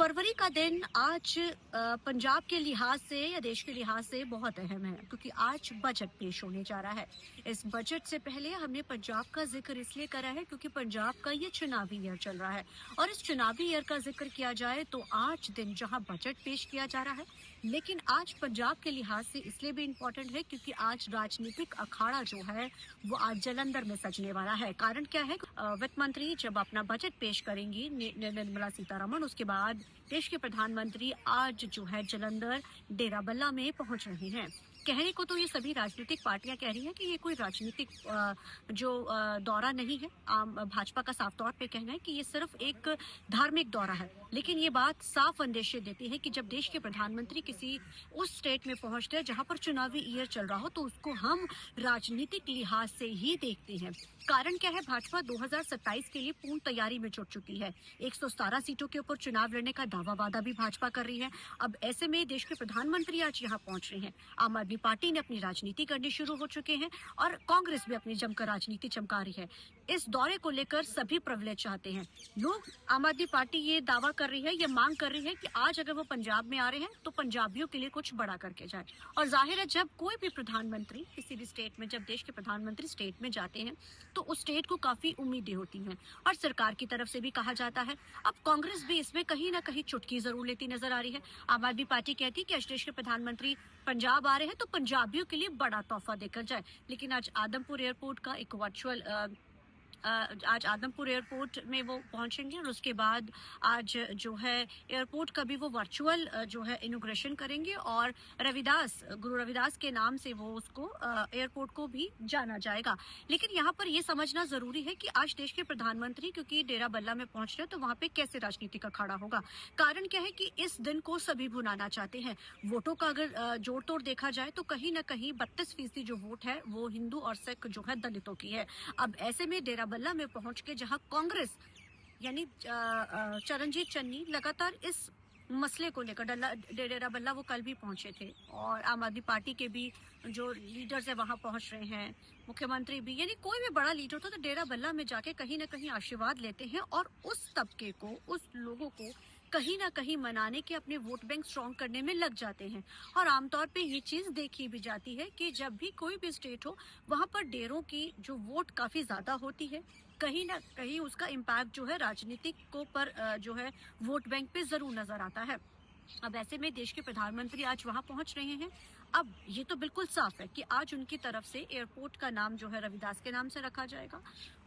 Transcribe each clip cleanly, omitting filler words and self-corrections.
फरवरी का दिन आज पंजाब के लिहाज से या देश के लिहाज से बहुत अहम है, क्योंकि आज बजट पेश होने जा रहा है। इस बजट से पहले हमने पंजाब का जिक्र इसलिए करा है क्योंकि पंजाब का ये चुनावी ईयर चल रहा है, और इस चुनावी ईयर का जिक्र किया जाए तो आज दिन जहां बजट पेश किया जा रहा है, लेकिन आज पंजाब के लिहाज से इसलिए भी इम्पोर्टेंट है क्योंकि आज राजनीतिक अखाड़ा जो है वो आज जलंधर में सजने वाला है। कारण क्या है? वित्त मंत्री जब अपना बजट पेश करेंगी निर्मला सीतारमण, उसके बाद देश के प्रधानमंत्री आज जो है जलंधर डेरा बल्ला में पहुंच रहे हैं। कहने को तो ये सभी राजनीतिक पार्टियां कह रही हैं कि ये कोई राजनीतिक दौरा नहीं है। भाजपा का साफ तौर पे कहना है कि ये सिर्फ एक धार्मिक दौरा है, लेकिन ये बात साफ अंदेशे देती है कि जब देश के प्रधानमंत्री किसी उस स्टेट में पहुंचते हैं जहां पर चुनावी ईयर चल रहा हो तो उसको हम राजनीतिक लिहाज से ही देखते हैं। कारण क्या है? भाजपा 2027 के लिए पूर्ण तैयारी में जुट चुकी है। 117 सीटों के ऊपर चुनाव लड़ने का दावा वादा भी भाजपा कर रही है। अब ऐसे में देश के प्रधानमंत्री आज यहाँ पहुंच रहे हैं। आम आदमी पार्टी ने अपनी राजनीति करनी शुरू हो चुके हैं और कांग्रेस भी अपनी जमकर राजनीति चमका रही है। इस दौरे को लेकर सभी प्रिविलेज चाहते हैं लोग। आम आदमी पार्टी ये दावा कर रही है, ये मांग कर रही है कि आज अगर वो पंजाब में आ रहे हैं तो पंजाबियों के लिए कुछ बड़ा करके जाए। और जाहिर है, जब कोई भी प्रधानमंत्री किसी भी स्टेट में, जब देश के प्रधानमंत्री स्टेट में जाते हैं तो उस स्टेट को काफी उम्मीदें होती हैं और सरकार की तरफ से भी कहा जाता है। अब कांग्रेस भी इसमें कहीं ना कहीं चुटकी जरूर लेती नजर आ रही है। आम आदमी पार्टी कहती है कि आज देश के प्रधानमंत्री पंजाब आ रहे हैं तो पंजाबियों के लिए बड़ा तोहफा देकर जाए। लेकिन आज आदमपुर एयरपोर्ट का एक वर्चुअल आज आदमपुर एयरपोर्ट में वो पहुंचेंगे और उसके बाद आज जो है एयरपोर्ट का भी वो वर्चुअल जो है इनॉग्रेशन करेंगे और गुरु रविदास के नाम से वो उसको एयरपोर्ट को भी जाना जाएगा। लेकिन यहाँ पर ये समझना जरूरी है कि आज देश के प्रधानमंत्री क्योंकि डेरा बल्ला में पहुंच रहे हैं तो वहां पे कैसे राजनीतिक अखाड़ा होगा। कारण क्या है कि इस दिन को सभी भुनाना चाहते हैं। वोटों का अगर जोड़ तोड़ देखा जाए तो कहीं ना कहीं 32% जो वोट है वो हिंदू और सिख जो है दलितों की है। अब ऐसे में डेरा बल्ला में पहुंच के जहां कांग्रेस यानी चरणजीत चन्नी लगातार इस मसले को लेकर डेरा बल्ला वो कल भी पहुंचे थे और आम आदमी पार्टी के भी जो लीडर्स है वहां पहुंच रहे हैं, मुख्यमंत्री भी, यानी कोई भी बड़ा लीडर तो डेरा बल्ला में जाके कहीं ना कहीं आशीर्वाद लेते हैं और उस तबके को, उस लोगों को कहीं ना कहीं मनाने के, अपने वोट बैंक स्ट्रॉन्ग करने में लग जाते हैं। और आमतौर पे ये चीज देखी भी जाती है कि जब भी कोई भी स्टेट हो वहां पर डेरों की जो वोट काफी ज्यादा होती है, कहीं ना कहीं उसका इम्पैक्ट जो है राजनीतिक को पर जो है वोट बैंक पे जरूर नजर आता है। अब ऐसे में देश के प्रधानमंत्री आज वहां पहुंच रहे हैं। अब ये तो बिल्कुल साफ है कि आज उनकी तरफ से एयरपोर्ट का नाम जो है रविदास के नाम से रखा जाएगा।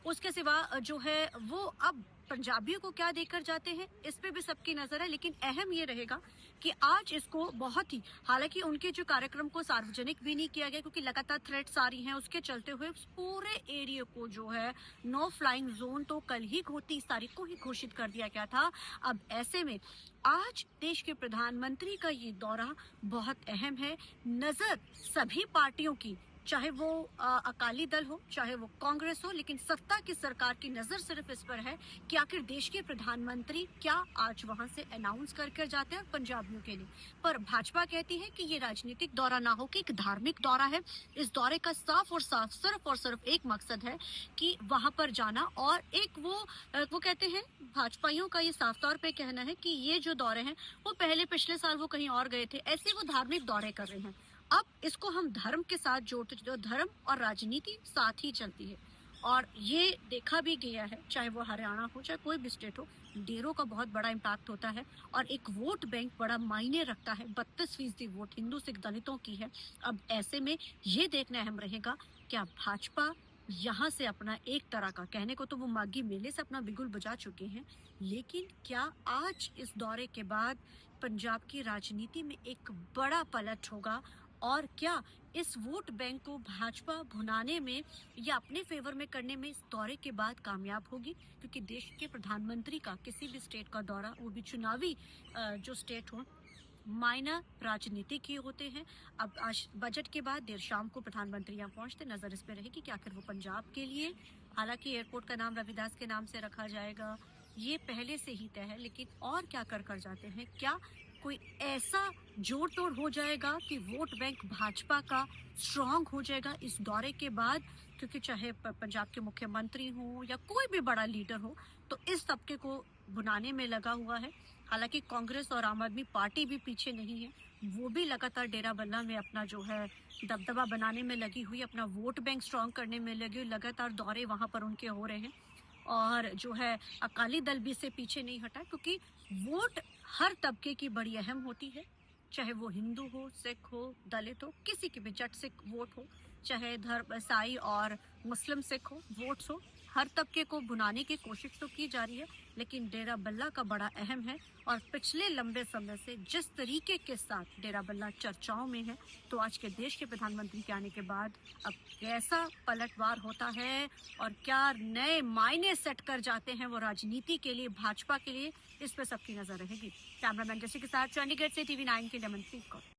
उसके सिवा जो है वो अब पंजाबियों को क्या देकर जाते हैं इस पे भी सबकी नजर है। लेकिन अहम ये रहेगा कि आज इसको बहुत ही, हालांकि उनके जो कार्यक्रम को सार्वजनिक भी नहीं किया गया क्योंकि लगातार थ्रेट्स आ रही हैं, उसके चलते हुए पूरे एरिया को जो है नो फ्लाइंग जोन तो कल ही 30 तारीख को ही घोषित कर दिया गया था। अब ऐसे में आज देश के प्रधानमंत्री का ये दौरा बहुत अहम है। नजर सभी पार्टियों की, चाहे वो अकाली दल हो, चाहे वो कांग्रेस हो, लेकिन सत्ता की सरकार की नजर सिर्फ इस पर है कि आखिर देश के प्रधानमंत्री क्या आज वहां से अनाउंस करके जाते हैं पंजाबियों के लिए। पर भाजपा कहती है कि ये राजनीतिक दौरा ना हो कि एक धार्मिक दौरा है। इस दौरे का साफ और साफ सिर्फ और सिर्फ एक मकसद है कि वहां पर जाना, और एक वो कहते हैं, भाजपाइयों का ये साफ तौर पे कहना है कि ये जो दौरे हैं वो पहले पिछले साल वो कहीं और गए थे, ऐसे वो धार्मिक दौरे कर रहे हैं। अब इसको हम धर्म के साथ जोड़ते, जो धर्म और राजनीति साथ ही चलती है और ये देखा भी गया है, चाहे वो हरियाणा हो चाहे कोई भी स्टेट हो, डेरों का बहुत बड़ा इम्पैक्ट होता है और एक वोट बैंक बड़ा मायने रखता है। 32% वोट हिंदू सिख दलितों की है। अब ऐसे में ये देखना अहम रहेगा क्या भाजपा यहाँ से अपना एक तरह का, कहने को तो वो माघी मेले से अपना बिगुल बजा चुके हैं, लेकिन क्या आज इस दौरे के बाद पंजाब की राजनीति में एक बड़ा पलट होगा और क्या इस वोट बैंक को भाजपा भुनाने में या अपने फेवर में करने में इस दौरे के बाद कामयाब होगी? क्योंकि देश के प्रधानमंत्री का किसी भी स्टेट का दौरा, वो भी चुनावी जो स्टेट हो, मायना राजनीतिक ही होते हैं। अब आज बजट के बाद देर शाम को प्रधानमंत्री यहाँ पहुंचते, नजर इस पे रहेगी कि आखिर वो पंजाब के लिए, हालांकि एयरपोर्ट का नाम रविदास के नाम से रखा जाएगा ये पहले से ही तय है, लेकिन और क्या कर जाते हैं? क्या कोई ऐसा जोड़ तोड़ हो जाएगा कि वोट बैंक भाजपा का स्ट्रांग हो जाएगा इस दौरे के बाद? क्योंकि चाहे पंजाब के मुख्यमंत्री हो या कोई भी बड़ा लीडर हो, तो इस तबके को बुनाने में लगा हुआ है। हालांकि कांग्रेस और आम आदमी पार्टी भी पीछे नहीं है, वो भी लगातार डेरा बल्ला में अपना जो है दबदबा बनाने में लगी हुई, अपना वोट बैंक स्ट्रांग करने में लगी हुई। लगातार दौरे वहां पर उनके हो रहे हैं और जो है अकाली दल भी से पीछे नहीं हटा, क्योंकि वोट हर तबके की बड़ी अहम होती है, चाहे वो हिंदू हो, सिख हो, दलित हो, किसी की भी जट सिख वोट हो, चाहे धर्म ईसाई और मुस्लिम सिख हो, वोट्स हो, हर तबके को बुनाने की कोशिश तो की जा रही है, लेकिन डेरा बल्ला का बड़ा अहम है। और पिछले लंबे समय से जिस तरीके के साथ डेरा बल्ला चर्चाओं में है, तो आज के देश के प्रधानमंत्री के आने के बाद अब कैसा पलटवार होता है और क्या नए मायने सेट कर जाते हैं वो राजनीति के लिए, भाजपा के लिए, इस पर सबकी नजर रहेगी। कैमरामैन जैसे के साथ चंडीगढ़ से TV9 के लिए मनप्रीत कौर।